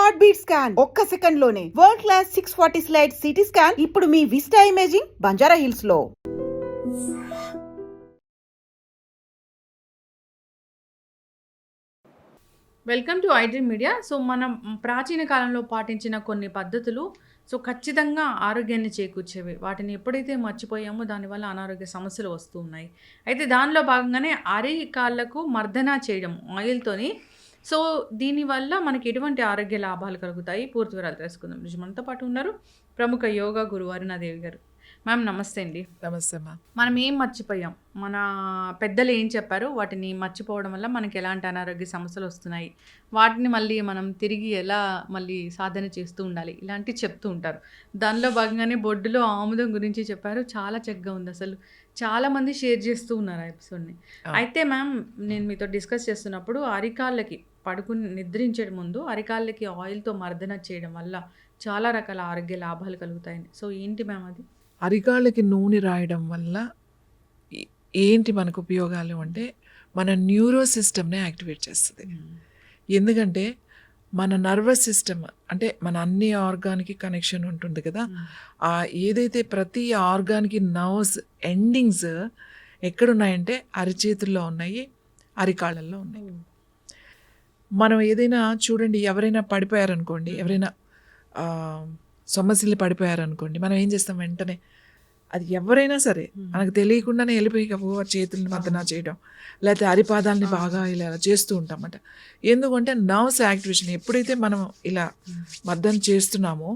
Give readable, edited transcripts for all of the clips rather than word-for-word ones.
Heart beat scan ఒక్క second లోనే world class 640 slide CT scan ఇప్పుడు మీ విస్టా ఇమేజింగ్ బంజారా హిల్స్ లో. Welcome to iDream media. So మనం ప్రాచీన కాలంలో పాటించిన కొన్ని పద్ధతులు ఖచ్చితంగా ఆరోగ్యాన్ని చేకూర్చేవి. వాటిని ఎప్పుడైతే మర్చిపోయామో దానివల్ల అనారోగ్య సమస్యలు వస్తూ ఉన్నాయి. అయితే దానిలో భాగంగానే అరికాళ్ళకు మర్దన చేయడం ఆయిల్తోని. సో దీనివల్ల మనకి ఎటువంటి ఆరోగ్య లాభాలు కలుగుతాయి, పూర్తి వివరాలు తెలుసుకుందాం. నిజం మనతో పాటు ఉన్నారు ప్రముఖ యోగా గురువు అరుణాదేవి గారు. మ్యామ్ నమస్తే అండి. నమస్తే మ్యామ్. మనం ఏం మర్చిపోయాం, మన పెద్దలు ఏం చెప్పారు, వాటిని మర్చిపోవడం వల్ల మనకి ఎలాంటి అనారోగ్య సమస్యలు వస్తున్నాయి, వాటిని మళ్ళీ మనం తిరిగి ఎలా మళ్ళీ సాధన చేస్తూ ఉండాలి, ఇలాంటివి చెప్తూ ఉంటారు. దానిలో భాగంగానే బొడ్డులో ఆముదం గురించి చెప్పారు. చాలా చక్కగా ఉంది. అసలు చాలామంది షేర్ చేస్తూ ఉన్నారు ఆ ఎపిసోడ్ని. అయితే మ్యామ్, నేను మీతో డిస్కస్ చేస్తున్నప్పుడు అరికాళ్ళకి పడుకుని నిద్రించే ముందు అరికాళ్ళకి ఆయిల్తో మర్దన చేయడం వల్ల చాలా రకాల ఆరోగ్య లాభాలు కలుగుతాయని. సో ఏంటి మ్యామ్ అది? అరికాళ్ళకి నూనె రాయడం వల్ల ఏంటి మనకు ఉపయోగాలు అంటే, మన న్యూరో సిస్టమ్ని యాక్టివేట్ చేస్తుంది. ఎందుకంటే మన నర్వస్ సిస్టమ్ అంటే మన అన్ని ఆర్గాన్కి కనెక్షన్ ఉంటుంది కదా. ఏదైతే ప్రతి ఆర్గాన్కి నర్వ్స్ ఎండింగ్స్ ఎక్కడున్నాయంటే అరిచేతుల్లో ఉన్నాయి, అరికాళ్ళల్లో ఉన్నాయి. మనం ఏదైనా చూడండి, ఎవరైనా పడిపోయారనుకోండి, ఎవరైనా సొమ్మసిల్లి పడిపోయారనుకోండి, మనం ఏం చేస్తాం వెంటనే, అది ఎవరైనా సరే మనకు తెలియకుండానే వెళ్ళిపోయి చేతుల్ని మద్దన చేయడం, లేకపోతే అరిపాదాలని బాగా ఇలా చేస్తూ ఉంటామట. ఎందుకంటే నర్వ్స్ యాక్టివేషన్ ఎప్పుడైతే మనం ఇలా మద్దన చేస్తున్నామో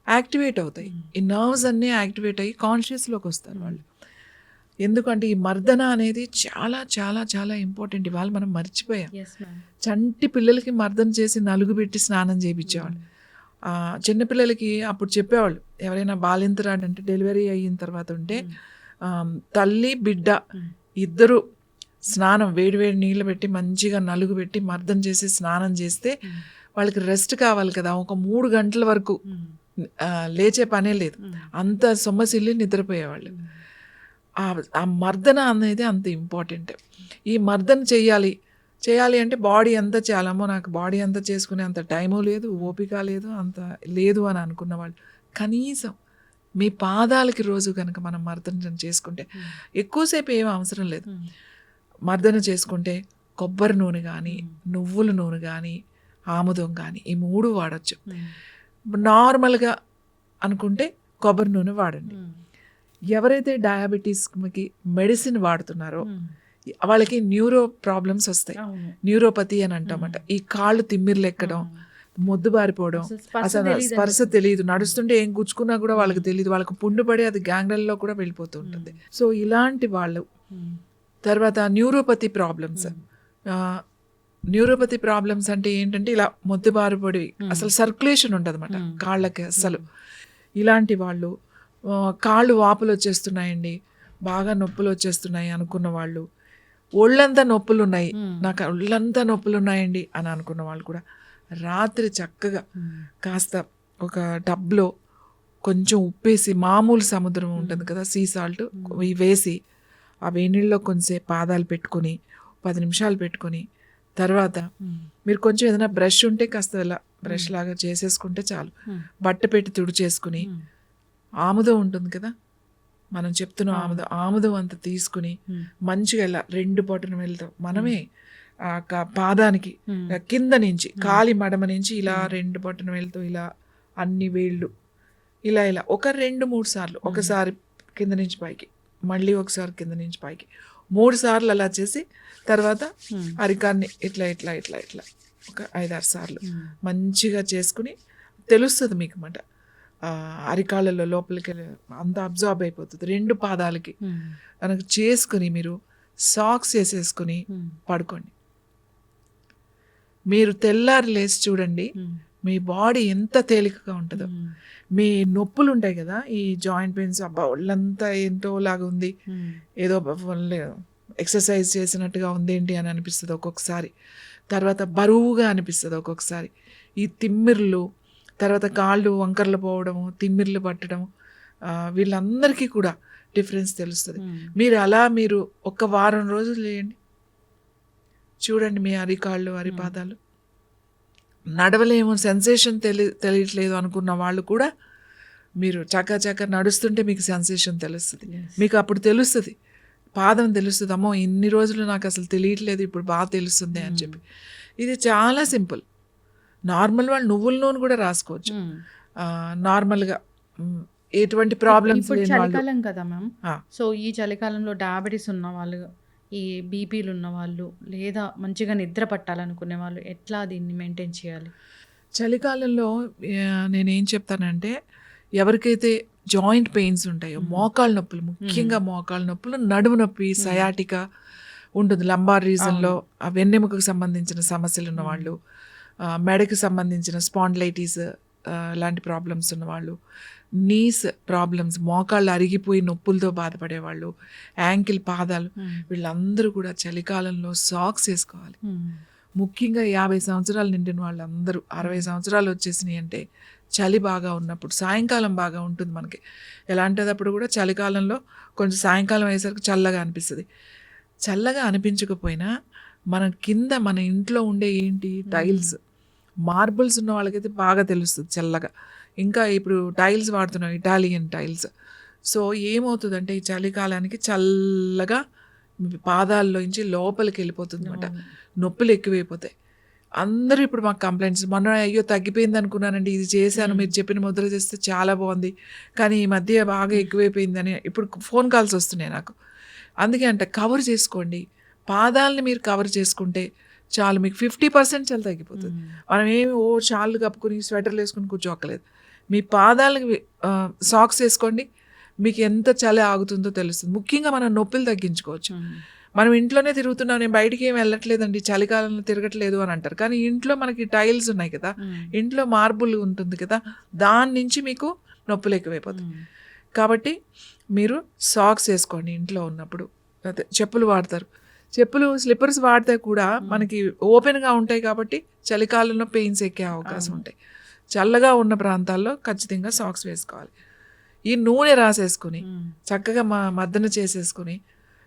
యాక్టివేట్ అవుతాయి. ఈ నర్వ్స్ అన్నీ యాక్టివేట్ అయ్యి కాన్షియస్లోకి వస్తారు వాళ్ళు. ఎందుకంటే ఈ మర్దన అనేది చాలా చాలా చాలా ఇంపార్టెంట్. ఇవాళ మనం మర్చిపోయాం. చంటి పిల్లలకి మర్దన చేసి నలుగు పెట్టి స్నానం చేయించేవాళ్ళు. చిన్నపిల్లలకి అప్పుడు చెప్పేవాళ్ళు, ఎవరైనా బాలింతరాడు అంటే డెలివరీ అయిన తర్వాత ఉంటే తల్లి బిడ్డ ఇద్దరు స్నానం వేడివేడి నీళ్ళు పెట్టి మంచిగా నలుగు పెట్టి మర్దన చేసి స్నానం చేస్తే వాళ్ళకి రెస్ట్ కావాలి కదా, ఒక 3 గంటల వరకు లేచే పనే లేదు, అంత సొమ్మసిల్లి నిద్రపోయేవాళ్ళు. ఆ మర్దన అనేది అంత ఇంపార్టెంట్. ఈ మర్దన చేయాలి అంటే బాడీ అంతా చేయాలమ్మో, నాకు బాడీ అంతా చేసుకునే అంత టైము లేదు, ఓపిక లేదు, అంత లేదు అని అనుకున్న వాళ్ళు కనీసం మీ పాదాలకి రోజు కనుక మనం మర్దన చేసుకుంటే, ఎక్కువసేపు ఏం అవసరం లేదు, మర్దన చేసుకుంటే కొబ్బరి నూనె కానీ, నువ్వుల నూనె కానీ, ఆముదం కానీ, ఈ 3 వాడచ్చు. నార్మల్గా అనుకుంటే కొబ్బరి నూనె వాడండి. ఎవరైతే డయాబెటీస్కి మెడిసిన్ వాడుతున్నారో వాళ్ళకి న్యూరో ప్రాబ్లమ్స్ వస్తాయి. న్యూరోపతి అని అంటామట. ఈ కాళ్ళు తిమ్మిర్లు ఎక్కడం, మొద్దుబారిపోవడం, అసలు స్పర్శ తెలియదు, నడుస్తుంటే ఏం గుచ్చుకున్నా కూడా వాళ్ళకి తెలియదు, వాళ్ళకి పుండు పడి అది గ్యాంగ్రల్లో కూడా వెళ్ళిపోతూ ఉంటుంది. సో ఇలాంటి వాళ్ళు, తర్వాత న్యూరోపతి ప్రాబ్లమ్స్ అంటే ఏంటంటే ఇలా మొద్దుబారిపడి అసలు సర్క్యులేషన్ ఉంటుంది అన్నమాట కాళ్ళకి అసలు. ఇలాంటి వాళ్ళు, కాళ్ళు వాపులు వచ్చేస్తున్నాయండి, బాగా నొప్పులు వచ్చేస్తున్నాయి అనుకున్న వాళ్ళు, ఒళ్ళంతా నొప్పులు ఉన్నాయి, నాకు ఒళ్ళంతా నొప్పులు ఉన్నాయండి అని అనుకున్న వాళ్ళు కూడా రాత్రి చక్కగా కాస్త ఒక టబ్లో కొంచెం ఉప్పేసి, మామూలు సముద్రం ఉంటుంది కదా సీ సాల్ట్, వేసి ఆ వేణిళ్ళలో కొంచెంసేపు పాదాలు పెట్టుకొని 10 నిమిషాలు పెట్టుకొని, తర్వాత మీరు కొంచెం ఏదైనా బ్రష్ ఉంటే కాస్త ఇలా బ్రష్ లాగా చేసేసుకుంటే చాలు, బట్ట పెట్టి తుడిచేసుకుని, ఆముదం ఉంటుంది కదా మనం చెప్తున్నాం, ఆముదం అంత తీసుకుని మంచిగా ఇలా 2 బొటన వేళ్ళతో మనమే పాదానికి కింద నుంచి కాలి మడమ నుంచి ఇలా 2 బొటన వేళ్ళతో ఇలా అన్ని వేళ్ళు ఇలా ఒక 2-3 సార్లు, ఒకసారి కింద నుంచి పైకి, మళ్ళీ ఒకసారి కింద నుంచి పైకి 3 సార్లు అలా చేసి, తర్వాత అరికాన్ని ఇట్లా ఇట్లా ఇట్లా ఇట్లా ఒక 5-6 సార్లు మంచిగా చేసుకుని, తెలుస్తుంది మీకు మాట అరికాళ్ళలో లోపలికి అంత అబ్జార్బ్ అయిపోతుంది. 2 పాదాలకి మనకు చేసుకుని మీరు సాక్స్ వేసేసుకుని పడుకోండి. మీరు తెల్లారి లేచి చూడండి మీ బాడీ ఎంత తేలికగా ఉంటుందో. మీ నొప్పులు ఉంటాయి కదా, ఈ జాయింట్ పెయిన్స్, అబ్బా ఒళ్ళంతా ఎంతోలాగా ఉంది, ఏదో ఎక్సర్సైజ్ చేసినట్టుగా ఉంది ఏంటి అని అనిపిస్తుంది ఒక్కొక్కసారి, తర్వాత బరువుగా అనిపిస్తుంది ఒక్కొక్కసారి, ఈ తిమ్మిర్లు, తర్వాత కాళ్ళు వంకర్లు పోవడము, తిమ్మిర్లు పట్టడం, వీళ్ళందరికీ కూడా డిఫరెన్స్ తెలుస్తుంది. మీరు ఒక వారం రోజులు చేయండి, చూడండి మీ అరికాళ్ళు, అరిపాదాలు నడవలేము, సెన్సేషన్ తెలియట్లేదు అనుకున్న వాళ్ళు కూడా మీరు చక్క నడుస్తుంటే మీకు సెన్సేషన్ తెలుస్తుంది. మీకు అప్పుడు తెలుస్తుంది, పాదం తెలుస్తుంది, అమ్మో ఇన్ని రోజులు నాకు అసలు తెలియట్లేదు, ఇప్పుడు బాగా తెలుస్తుంది అని చెప్పి. ఇది చాలా సింపుల్. నార్మల్ వాళ్ళు నువ్వుల నూనె కూడా రాసుకోవచ్చు నార్మల్గా, ఎటువంటి ప్రాబ్లమ్స్ ఇప్పుడు లేని వాళ్ళు. చలికాలం కదా మ్యామ్, ఆ. సో ఈ చలికాలంలో డయాబెటీస్ ఉన్న వాళ్ళు, ఈ బీపీలు ఉన్న వాళ్ళు, లేదా మంచిగా నిద్ర పట్టాలనుకునే వాళ్ళు ఎట్లా దీన్ని మెయింటైన్ చేయాలి? చలికాలంలో నేనేం చెప్తానంటే, ఎవరికైతే జాయింట్ పెయిన్స్ ఉంటాయో, మోకాళ్ళ నొప్పులు, ముఖ్యంగా మోకాళ్ళ నొప్పులు, నడుము నొప్పి, సయాటికా ఉంటుంది, లంబార్ రీజన్లో ఆ వెన్నెముకకు సంబంధించిన సమస్యలు ఉన్నవాళ్ళు, మెడకి సంబంధించిన స్పాండిలైటిస్ లాంటి ప్రాబ్లమ్స్ ఉన్నవాళ్ళు, నీస్ ప్రాబ్లమ్స్, మోకాళ్ళు అరిగిపోయి నొప్పులతో బాధపడేవాళ్ళు, యాంకిల్, పాదాలు, వీళ్ళందరూ కూడా చలికాలంలో సాక్స్ వేసుకోవాలి. ముఖ్యంగా 50 సంవత్సరాలు నిండిన వాళ్ళందరూ, 60 సంవత్సరాలు వచ్చేసినాయి అంటే చలి బాగా ఉన్నప్పుడు, సాయంకాలం బాగా ఉంటుంది మనకి. ఎలాంటిదప్పుడు కూడా చలికాలంలో కొంచెం సాయంకాలం అయ్యేసరికి చల్లగా అనిపిస్తుంది. చల్లగా అనిపించకపోయినా మన కింద మన ఇంట్లో ఉండే ఏంటి టైల్స్, మార్బుల్స్ ఉన్న వాళ్ళకైతే బాగా తెలుస్తుంది చల్లగా. ఇంకా ఇప్పుడు టైల్స్ వాడుతున్నాం, ఇటాలియన్ టైల్స్. సో ఏమవుతుందంటే ఈ చలికాలానికి చల్లగా పాదాల్లోంచి లోపలికి వెళ్ళిపోతుంది అనమాట, నొప్పులు ఎక్కువైపోతాయి. అందరూ ఇప్పుడు మాకు కంప్లైంట్స్, మొన్న అయ్యో తగ్గిపోయింది అనుకున్నానండి, ఇది చేశాను, మీరు చెప్పిన ముద్ర చేస్తే చాలా బాగుంది, కానీ ఈ మధ్య బాగా ఎక్కువైపోయిందని ఇప్పుడు ఫోన్ కాల్స్ వస్తున్నాయి నాకు. అందుకే అంటే కవర్ చేసుకోండి, పాదాలని మీరు కవర్ చేసుకుంటే చాలు, మీకు 50% చలి తగ్గిపోతుంది. మనం ఏమి షాళ్ళు కప్పుకుని స్వెటర్లు వేసుకుని కూర్చోక్కలేదు. మీ పాదాలకి సాక్స్ వేసుకోండి, మీకు ఎంత చలి ఆగుతుందో తెలుస్తుంది. ముఖ్యంగా మనం నొప్పులు తగ్గించుకోవచ్చు. మనం ఇంట్లోనే తిరుగుతున్నాం, నేను బయటికి ఏమి వెళ్ళట్లేదండి, చలికాలంలో తిరగట్లేదు అని అంటారు. కానీ ఇంట్లో మనకి టైల్స్ ఉన్నాయి కదా, ఇంట్లో మార్బుల్ ఉంటుంది కదా, దాని నుంచి మీకు నొప్పులు ఎక్కువైపోతాయి. కాబట్టి మీరు సాక్స్ వేసుకోండి ఇంట్లో ఉన్నప్పుడు. అదే చెప్పులు వాడతారు, చెప్పులు స్లిప్పర్స్ వాడితే కూడా మనకి ఓపెన్గా ఉంటాయి కాబట్టి చలికాలంలో పెయిన్స్ ఎక్కే అవకాశం ఉంటాయి. చల్లగా ఉన్న ప్రాంతాల్లో ఖచ్చితంగా సాక్స్ వేసుకోవాలి. ఈ నూనె రాసేసుకుని చక్కగా మద్దన చేసేసుకుని,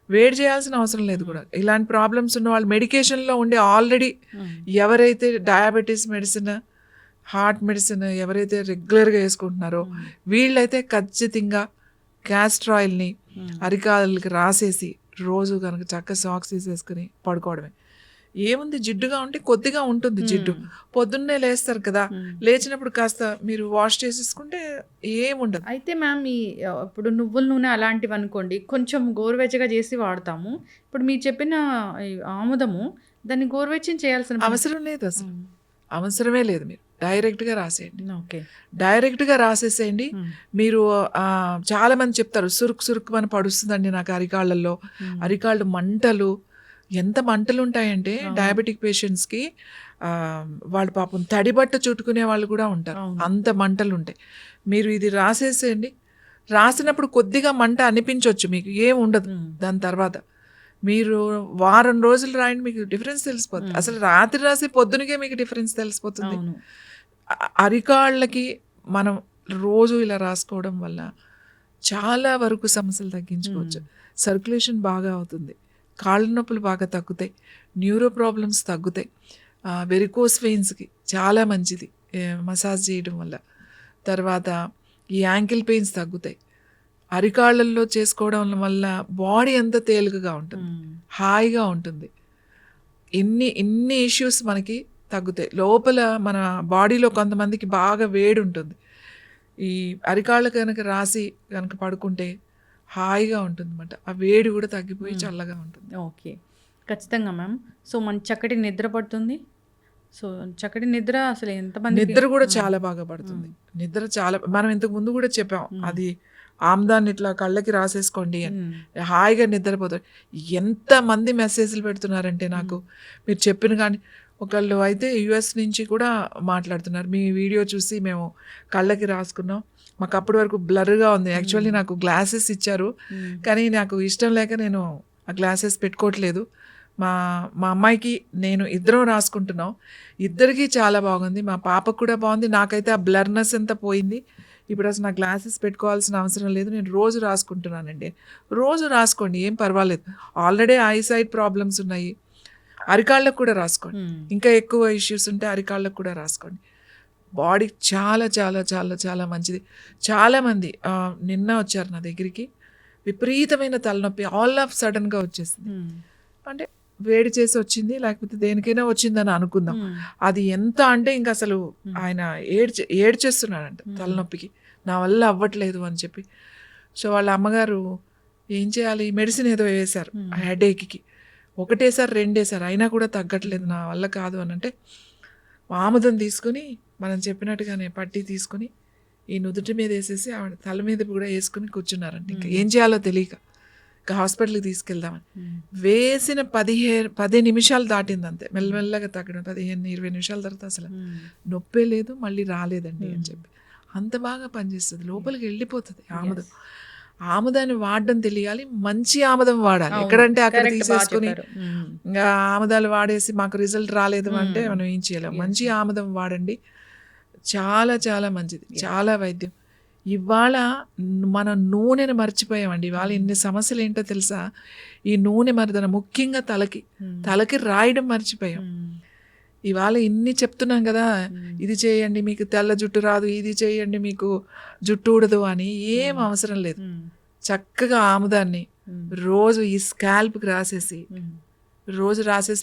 వేడి చేయాల్సిన అవసరం లేదు కూడా. ఇలాంటి ప్రాబ్లమ్స్ ఉన్న వాళ్ళు మెడికేషన్లో ఉండి ఆల్రెడీ, ఎవరైతే డయాబెటీస్ మెడిసిన్, హార్ట్ మెడిసిన్ ఎవరైతే రెగ్యులర్గా వేసుకుంటున్నారో వీళ్ళైతే ఖచ్చితంగా క్యాస్టర్ ఆయిల్ని అరికాళ్ళకి రాసేసి రోజు కనుక చక్కగా సాక్స్ తీసేసుకుని పడుకోవడమే. ఏముంది, జిడ్డుగా ఉంటే కొద్దిగా ఉంటుంది జిడ్డు, పొద్దున్నే లేస్తారు కదా, లేచినప్పుడు కాస్త మీరు వాష్ చేసేసుకుంటే ఏముండదు. అయితే మ్యామ్, ఈ ఇప్పుడు నువ్వుల నూనె అలాంటివి అనుకోండి, కొంచెం గోరువెచ్చగా చేసి వాడతాము. ఇప్పుడు మీరు చెప్పిన ఈ ఆముదము, దాన్ని గోరువెచ్చని చేయాల్సిన అవసరం లేదు, అసలు అవసరమే లేదు. మీరు డైరెక్ట్గా రాసేయండి, ఓకే, డైరెక్ట్గా రాసేసేయండి. మీరు చాలామంది చెప్తారు సురుకు అని పడుస్తుందండి నాకు అరికాళ్ళల్లో, అరికాళ్ళు మంటలు, ఎంత మంటలు ఉంటాయంటే డయాబెటిక్ పేషెంట్స్కి, వాళ్ళు పాపం తడిబట్ట చుట్టుకునే వాళ్ళు కూడా ఉంటారు, అంత మంటలు ఉంటాయి. మీరు ఇది రాసేసేయండి, రాసినప్పుడు కొద్దిగా మంట అనిపించవచ్చు, మీకు ఏం ఉండదు. దాని తర్వాత మీరు వారం రోజులు రాయండి, మీకు డిఫరెన్స్ తెలిసిపోతుంది. అసలు రాత్రి రాసి పొద్దునకే మీకు డిఫరెన్స్ తెలిసిపోతుంది. అరికాళ్ళకి మనం రోజు ఇలా రాసుకోవడం వల్ల చాలా వరకు సమస్యలు తగ్గించుకోవచ్చు. సర్క్యులేషన్ బాగా అవుతుంది, కాళ్ళ నొప్పులు బాగా తగ్గుతాయి, న్యూరో ప్రాబ్లమ్స్ తగ్గుతాయి, వెరికోస్ వెయిన్స్కి చాలా మంచిది మసాజ్ చేయడం వల్ల. తర్వాత ఈ యాంకిల్ పెయిన్స్ తగ్గుతాయి. అరికాళ్ళల్లో చేసుకోవడం వల్ల బాడీ అంతా తేలికగా ఉంటుంది, హాయిగా ఉంటుంది. ఇన్ని ఇష్యూస్ మనకి తగ్గుతాయి. లోపల మన బాడీలో కొంతమందికి బాగా వేడి ఉంటుంది, ఈ అరికాళ్ళ కనుక రాసి కనుక పడుకుంటే హాయిగా ఉంటుంది అన్నమాట. ఆ వేడి కూడా తగ్గిపోయి చల్లగా ఉంటుంది. ఓకే, ఖచ్చితంగా మ్యామ్. సో మన చక్కటి నిద్ర పడుతుంది. సో చక్కటి నిద్ర అసలు ఎంతమంది నిద్ర కూడా చాలా బాగా పడుతుంది. నిద్ర చాలా, మనం ఇంతకు ముందు కూడా చెప్పాం, అది ఆమ్దాన్ని ఇట్లా కళ్ళకి రాసేసుకోండి అని, హాయిగా నిద్రపోతారు. ఎంతమంది మెసేజ్లు పెడుతున్నారంటే నాకు, మీరు చెప్పిన కానీ ఒకళ్ళు అయితే యుఎస్ నుంచి కూడా మాట్లాడుతున్నారు, మీ వీడియో చూసి మేము కళ్ళకి రాసుకున్నాం, మాకు అప్పటి వరకు బ్లర్గా ఉంది. యాక్చువల్లీ నాకు గ్లాసెస్ ఇచ్చారు, కానీ నాకు ఇష్టం లేక నేను ఆ గ్లాసెస్ పెట్టుకోవట్లేదు. మా అమ్మాయికి నేను ఇద్దరం రాసుకుంటున్నాం, ఇద్దరికీ చాలా బాగుంది, మా పాపకు కూడా బాగుంది. నాకైతే ఆ బ్లర్నెస్ అంతా పోయింది. ఇప్పుడు అసలు నా గ్లాసెస్ పెట్టుకోవాల్సిన అవసరం లేదు, నేను రోజు రాసుకుంటున్నానండి. రోజు రాసుకోండి, ఏం పర్వాలేదు. ఆల్రెడీ ఐసైట్ ప్రాబ్లమ్స్ ఉన్నాయి, అరికాళ్ళకు కూడా రాసుకోండి. ఇంకా ఎక్కువ ఇష్యూస్ ఉంటే అరికాళ్ళకు కూడా రాసుకోండి. బాడీ చాలా చాలా చాలా చాలా మంచిది. చాలామంది నిన్న వచ్చారు నా దగ్గరికి, విపరీతమైన తలనొప్పి ఆల్ ఆఫ్ సడన్గా వచ్చేసింది. అంటే వేడి చేసి వచ్చింది, లేకపోతే దేనికైనా వచ్చిందని అనుకుందాం. అది ఎంత అంటే ఇంకా అసలు ఆయన ఏడ్చేస్తున్నాడంట తలనొప్పికి, నా వల్ల అవ్వట్లేదు అని చెప్పి. సో వాళ్ళ అమ్మగారు ఏం చేయాలి, మెడిసిన్ ఏదో వేశారు ఆ హెడేక్కి. ఒకటేసారి రెండేసారి అయినా కూడా తగ్గట్లేదు, నా వల్ల కాదు అని అంటే ఆముదం తీసుకుని మనం చెప్పినట్టుగానే పట్టి తీసుకుని ఈ నుదుటి మీద వేసేసి ఆవిడ తల మీద కూడా వేసుకుని కూర్చున్నారంట. ఇంకా ఏం చేయాలో తెలియక ఇంకా హాస్పిటల్కి తీసుకెళ్దామని వేసిన 10 నిమిషాలు దాటింది అంతే, మెల్లమెల్లగా తగ్గడం. 15-20 నిమిషాల తర్వాత అసలు నొప్పే లేదు, మళ్ళీ రాలేదండి అని చెప్పి. అంత బాగా పనిచేస్తుంది, లోపలికి వెళ్ళిపోతుంది ఆముదం. ఆముదాన్ని వాడడం తెలియాలి, మంచి ఆముదం వాడాలి. ఎక్కడంటే అక్కడ తీసేసుకుని ఇంకా ఆముదాలు వాడేసి మాకు రిజల్ట్ రాలేదు అంటే మనం ఏం చేయలేం. మంచి ఆముదం వాడండి, చాలా చాలా మంచిది, చాలా వైద్యం. ఇవాళ మనం నూనెను మర్చిపోయామండి. ఇవాళ ఇన్ని సమస్యలు ఏంటో తెలుసా, ఈ నూనె మరదన ముఖ్యంగా తలకి రాయడం మర్చిపోయాం. ఇవాళ ఇన్ని చెప్తున్నాం కదా, ఇది చేయండి మీకు తెల్ల జుట్టు రాదు, ఇది చేయండి మీకు జుట్టు ఊడదు అని. ఏం అవసరం లేదు, చక్కగా ఆముదాన్ని రోజు ఈ స్కాల్ప్కి రాసేసి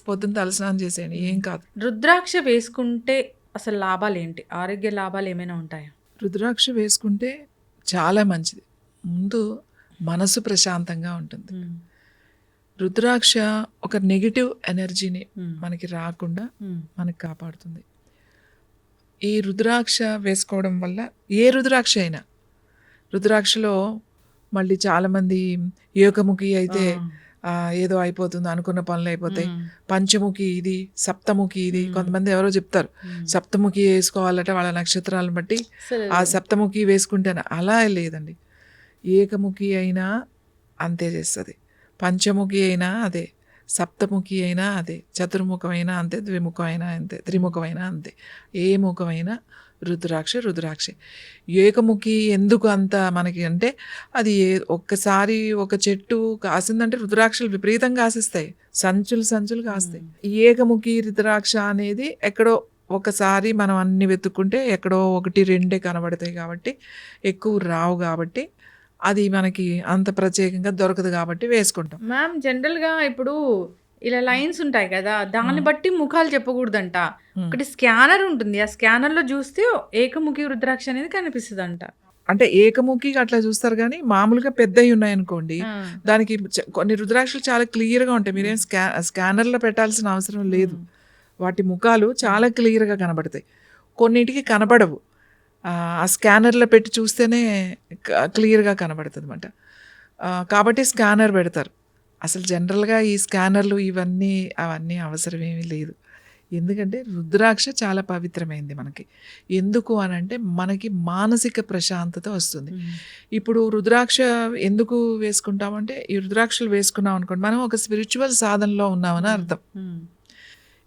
పొద్దున్న తలస్నానం చేసేయండి, ఏం కాదు. రుద్రాక్ష వేసుకుంటే అసలు లాభాలు ఏంటి, ఆరోగ్య లాభాలు ఏమైనా ఉంటాయా? రుద్రాక్ష వేసుకుంటే చాలా మంచిది. ముందు మనసు ప్రశాంతంగా ఉంటుంది. రుద్రాక్ష ఒక నెగిటివ్ ఎనర్జీని మనకి రాకుండా మనకి కాపాడుతుంది. ఈ రుద్రాక్ష వేసుకోవడం వల్ల ఏ రుద్రాక్ష అయినా, రుద్రాక్షలో మళ్ళీ చాలామంది ఏకముఖి అయితే ఏదో అయిపోతుంది, అనుకున్న పనులు అయిపోతాయి. పంచముఖి ఇది, సప్తముఖి ఇది. కొంతమంది ఎవరో చెప్తారు సప్తముఖి వేసుకోవాలంటే వాళ్ళ నక్షత్రాలను బట్టి ఆ సప్తముఖి వేసుకుంటేనే. అలా లేదండి, ఏకముఖి అయినా అంతే చేస్తుంది, పంచముఖి అయినా అదే, సప్తముఖి అయినా అదే, చతుర్ముఖమైనా అంతే, ద్విముఖమైనా అంతే, త్రిముఖమైనా అంతే. ఏ ముఖమైనా రుద్రాక్షే. ఏకముఖి ఎందుకు అంత మనకి అంటే, అది ఒక్కసారి ఒక చెట్టు కాసిందంటే రుద్రాక్షలు విపరీతంగా కాసిస్తాయి, సంచులు కాస్తాయి. ఏకముఖి రుద్రాక్ష అనేది ఎక్కడో ఒకసారి మనం అన్ని వెతుక్కుంటే ఎక్కడో 1-2 కనబడతాయి కాబట్టి, ఎక్కువ రావు కాబట్టి అది మనకి అంత ప్రత్యేకంగా దొరకదు కాబట్టి వేసుకుంటాం. మ్యామ్ జనరల్గా ఇప్పుడు ఇలా లైన్స్ ఉంటాయి కదా, దాన్ని బట్టి ముఖాలు చెప్పకూడదంట. ఒకటి స్కానర్ ఉంటుంది, ఆ స్కానర్లో చూస్తే ఏకముఖి రుద్రాక్ష అనేది కనిపిస్తుంది అంట. అంటే ఏకముఖి అట్లా చూస్తారు కానీ మామూలుగా పెద్దవి ఉన్నాయనుకోండి, దానికి కొన్ని రుద్రాక్షలు చాలా క్లియర్గా ఉంటాయి. మీరేం స్కానర్లో పెట్టాల్సిన అవసరం లేదు, వాటి ముఖాలు చాలా క్లియర్గా కనబడతాయి. కొన్నిటికి కనబడవు, ఆ స్కానర్లో పెట్టి చూస్తేనే క్లియర్గా కనబడుతుంది అన్నమాట. కాబట్టి స్కానర్ పెడతారు. అసలు జనరల్గా ఈ స్కానర్లు అవన్నీ అవసరం ఏమీ లేదు. ఎందుకంటే రుద్రాక్ష చాలా పవిత్రమైంది మనకి. ఎందుకు అని అంటే మనకి మానసిక ప్రశాంతత వస్తుంది. ఇప్పుడు రుద్రాక్ష ఎందుకు వేసుకుంటామంటే, ఈ రుద్రాక్షలు వేసుకున్నాం అనుకోండి, మనం ఒక స్పిరిచువల్ సాధనలో ఉన్నామని అర్థం.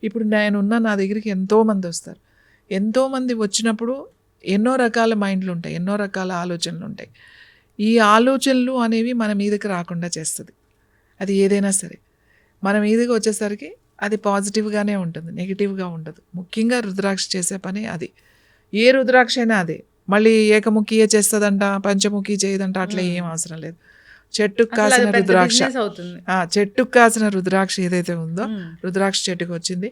ఇప్పుడు నా దగ్గరికి ఎంతోమంది వస్తారు. ఎంతోమంది వచ్చినప్పుడు ఎన్నో రకాల మైండ్లు ఉంటాయి, ఎన్నో రకాల ఆలోచనలు ఉంటాయి. ఈ ఆలోచనలు అనేవి మన మీదకి రాకుండా చేస్తుంది. అది ఏదైనా సరే మన మీదకి వచ్చేసరికి అది పాజిటివ్గానే ఉంటుంది, నెగిటివ్గా ఉండదు. ముఖ్యంగా రుద్రాక్ష చేసే పని అది. ఏ రుద్రాక్ష అయినా అదే. మళ్ళీ ఏకముఖియే చేస్తుందంట, పంచముఖి చేయదంట, అట్లా ఏం అవసరం లేదు. చెట్టుకు కాసిన రుద్రాక్ష, చెట్టుకు కాసిన రుద్రాక్ష ఏదైతే ఉందో, రుద్రాక్ష చెట్టుకు వచ్చింది,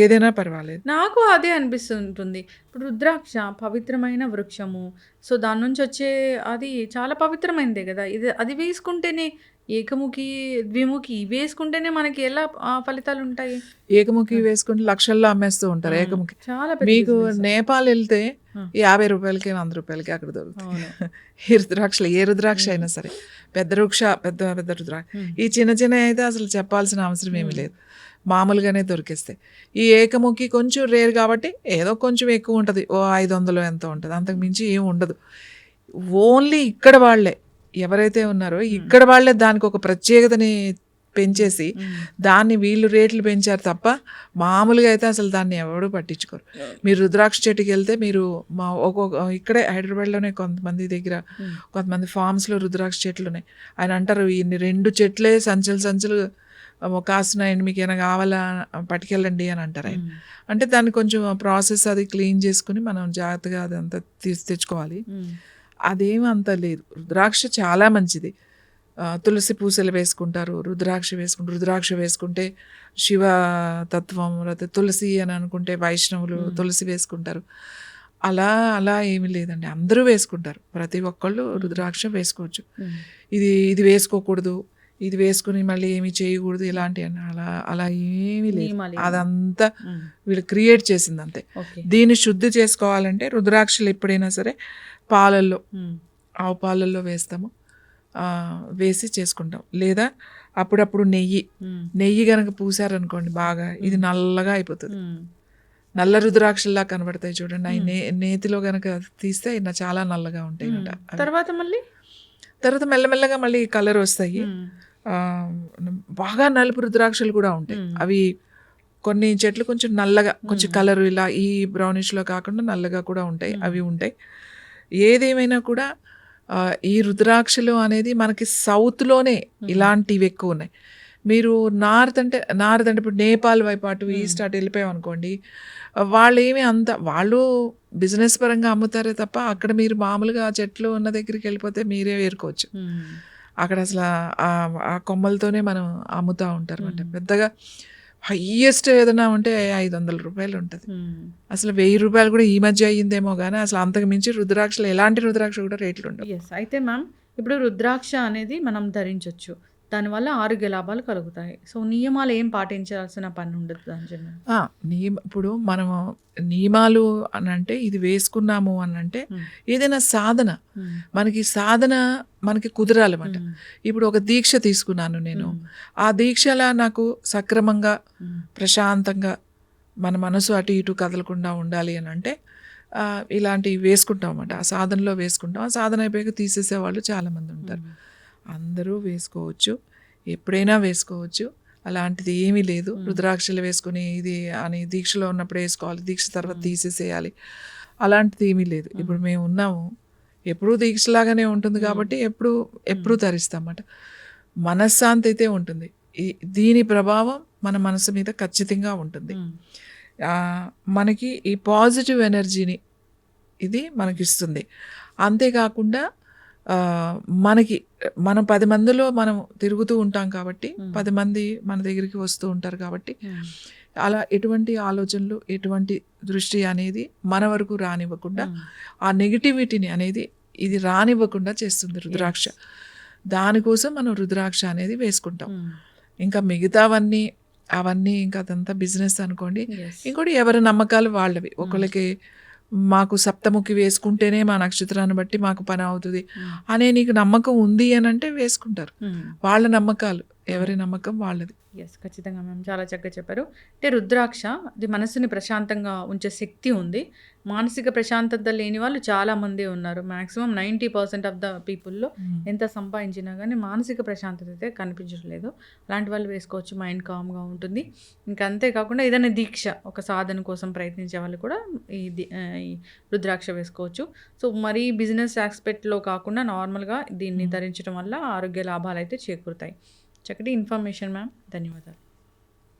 ఏదైనా పర్వాలేదు. నాకు అదే అనిపిస్తుంటుంది. ఇప్పుడు రుద్రాక్ష పవిత్రమైన వృక్షము, సో దాని నుంచి వచ్చే అది చాలా పవిత్రమైనదే కదా. అది వేసుకుంటేనే, ఏకముఖి ద్విముఖి వేసుకుంటేనే మనకి ఎలా ఫలితాలు ఉంటాయి? ఏకముఖి వేసుకుంటే లక్షల్లో అమ్మేస్తూ ఉంటారు ఏకముఖి. చాలా మీకు నేపాల్ వెళ్తే 50 రూపాయలకి 100 రూపాయలకి అక్కడ దొరుకుతుంది ఈ రుద్రాక్షలు. ఏ రుద్రాక్ష అయినా సరే, పెద్ద రుద్రాక్ష. ఈ చిన్న అయితే అసలు చెప్పాల్సిన అవసరం ఏమీ లేదు, మామూలుగానే దొరికేస్తాయి. ఈ ఏకముఖి కొంచెం రేర్ కాబట్టి ఏదో కొంచెం ఎక్కువ ఉంటుంది, 500 ఎంతో ఉంటుంది, అంతకు మించి ఏం ఉండదు. ఓన్లీ ఇక్కడ వాళ్ళే ఎవరైతే ఉన్నారో ఇక్కడ వాళ్ళే దానికి ఒక ప్రత్యేకతని పెంచేసి దాన్ని వీళ్ళు రేట్లు పెంచారు తప్ప మామూలుగా అయితే అసలు దాన్ని ఎవరు పట్టించుకోరు. మీరు రుద్రాక్ష చెట్టుకి వెళ్తే మీరు ఇక్కడే హైదరాబాద్లోనే కొంతమంది ఫామ్స్లో రుద్రాక్ష చెట్లు ఉన్నాయి. ఆయన అంటారు, ఇన్ని 2 చెట్లే సంచులు కాస్తున్నాయండి, మీకు ఏమైనా కావాలా పట్టుకెళ్ళండి అని అంటారు ఆయన. అంటే దాన్ని కొంచెం ప్రాసెస్ అది క్లీన్ చేసుకుని మనం జాగ్రత్తగా అదంతా తెచ్చుకోవాలి. అదేమి అంత లేదు. రుద్రాక్ష చాలా మంచిది. తులసి పూసలు వేసుకుంటారు, రుద్రాక్ష వేసుకుంటే శివ తత్వం, లేకపోతే తులసి అని అనుకుంటే వైష్ణవులు తులసి వేసుకుంటారు. అలా అలా ఏమీ లేదండి, అందరూ వేసుకుంటారు. ప్రతి ఒక్కళ్ళు రుద్రాక్ష వేసుకోవచ్చు. ఇది వేసుకోకూడదు, ఇది వేసుకుని మళ్ళీ ఏమి చేయకూడదు ఇలాంటి అని అలా అలా ఏమీ లేదు. అదంతా వీళ్ళు క్రియేట్ చేసింది అంతే. దీన్ని శుద్ధి చేసుకోవాలంటే రుద్రాక్షలు ఎప్పుడైనా సరే పాలల్లో, ఆవు పాలల్లో వేస్తాము, వేసి చేసుకుంటాం. లేదా అప్పుడప్పుడు నెయ్యి గనక పూసారనుకోండి బాగా, ఇది నల్లగా అయిపోతుంది. నల్ల రుద్రాక్షల్లా కనబడతాయి చూడండి. అవి నేతిలో గనక తీస్తే చాలా నల్లగా ఉంటాయి. తర్వాత మెల్లమెల్లగా మళ్ళీ కలర్ వస్తాయి. బాగా నలుపు రుద్రాక్షలు కూడా ఉంటాయి. అవి కొన్ని చెట్లు కొంచెం నల్లగా, కొంచెం కలర్ ఇలా ఈ బ్రౌనిష్లో కాకుండా నల్లగా కూడా ఉంటాయి, అవి ఉంటాయి. ఏదేమైనా కూడా ఈ రుద్రాక్షలు అనేది మనకి సౌత్లోనే ఇలాంటివి ఎక్కువ ఉన్నాయి. మీరు నార్త్ అంటే ఇప్పుడు నేపాల్ వైపు అటు ఈస్ట్ అటు వెళ్ళిపోయాం అనుకోండి, వాళ్ళు బిజినెస్ పరంగా అమ్ముతారే తప్ప అక్కడ మీరు మామూలుగా చెట్లు ఉన్న దగ్గరికి వెళ్ళిపోతే మీరే ఏరుకోవచ్చు. అక్కడ అసలు ఆ కొమ్మలతోనే మనం అమ్ముతూ ఉంటారు అన్నమాట. పెద్దగా హయ్యెస్ట్ ఏదైనా ఉంటే 500 రూపాయలు ఉంటుంది. అసలు 1000 రూపాయలు కూడా ఈ మధ్య అయ్యిందేమో కానీ అసలు అంతకు మించి రుద్రాక్షలు, ఎలాంటి రుద్రాక్ష కూడా రేట్లు ఉండవు. అయితే మ్యామ్, ఇప్పుడు రుద్రాక్ష అనేది మనం ధరించవచ్చు, దానివల్ల ఆరోగ్య లాభాలు కలుగుతాయి. సో నియమాలు ఏం పాటించాల్సిన పని ఉండదు దాని? ఇప్పుడు మనము నియమాలు అని అంటే ఇది వేసుకున్నాము అని అంటే ఏదైనా సాధన, మనకి కుదరాలన్నమాట. ఇప్పుడు ఒక దీక్ష తీసుకున్నాను నేను, ఆ దీక్షలా నాకు సక్రమంగా ప్రశాంతంగా మన మనసు అటు ఇటు కదలకుండా ఉండాలి అని అంటే ఇలాంటివి వేసుకుంటాం అన్నమాట. ఆ సాధనలో వేసుకుంటాం. ఆ సాధన అయిపోయాక తీసేసే వాళ్ళు చాలామంది ఉంటారు. అందరూ వేసుకోవచ్చు, ఎప్పుడైనా వేసుకోవచ్చు, అలాంటిది ఏమీ లేదు. రుద్రాక్షలు వేసుకుని ఇది అని దీక్షలో ఉన్నప్పుడు వేసుకోవాలి, దీక్ష తర్వాత తీసేసేయాలి, అలాంటిది ఏమీ లేదు. ఇప్పుడు మేము ఉన్నాము, ఎప్పుడూ దీక్షలాగానే ఉంటుంది కాబట్టి ఎప్పుడూ ధరిస్తామన్నమాట. మనశ్శాంతి అయితే ఉంటుంది. దీని ప్రభావం మన మనసు మీద ఖచ్చితంగా ఉంటుంది. మనకి ఈ పాజిటివ్ ఎనర్జీని ఇది మనకిస్తుంది. అంతేకాకుండా మనం 10 మందిలో మనం తిరుగుతూ ఉంటాం కాబట్టి 10 మంది మన దగ్గరికి వస్తూ ఉంటారు కాబట్టి అలా ఎటువంటి ఆలోచనలు, ఎటువంటి దృష్టి అనేది మన వరకు రానివ్వకుండా, ఆ నెగిటివిటీని అనేది ఇది రానివ్వకుండా చేస్తుంది రుద్రాక్ష. దానికోసం మనం రుద్రాక్ష అనేది వేసుకుంటాం. ఇంకా మిగతావన్నీ ఇంకా అదంతా బిజినెస్ అనుకోండి. ఇంకోటి ఎవరి నమ్మకాలు వాళ్ళవి. ఒకళ్ళకి మాకు సప్తముఖి వేసుకుంటేనే మా నక్షత్రాన్ని బట్టి మాకు పని అవుతుంది అనే నీకు నమ్మకం ఉంది అని అంటే వేసుకుంటారు. వాళ్ళ నమ్మకాలు, ఎవరి నమ్మకం వాళ్ళది. ఖచ్చితంగా మ్యామ్, చాలా చక్కగా చెప్పారు. అంటే రుద్రాక్ష అది మనసుని ప్రశాంతంగా ఉంచే శక్తి ఉంది. మానసిక ప్రశాంతత లేని వాళ్ళు చాలామంది ఉన్నారు. మ్యాక్సిమం 90% ఆఫ్ ద పీపుల్లో ఎంత సంపాదించినా కానీ మానసిక ప్రశాంతత అయితే కనిపించట్లేదు. అలాంటి వాళ్ళు వేసుకోవచ్చు, మైండ్ కామ్గా ఉంటుంది. ఇంకా అంతేకాకుండా ఏదైనా దీక్ష, ఒక సాధన కోసం ప్రయత్నించే వాళ్ళు కూడా ఈ రుద్రాక్ష వేసుకోవచ్చు. సో మరీ బిజినెస్ ఆస్పెక్ట్లో కాకుండా నార్మల్గా దీన్ని ధరించడం వల్ల ఆరోగ్య లాభాలు అయితే చేకూరుతాయి. చక్కటి ఇన్ఫర్మేషన్ మ్యామ్, ధన్యవాదాలు.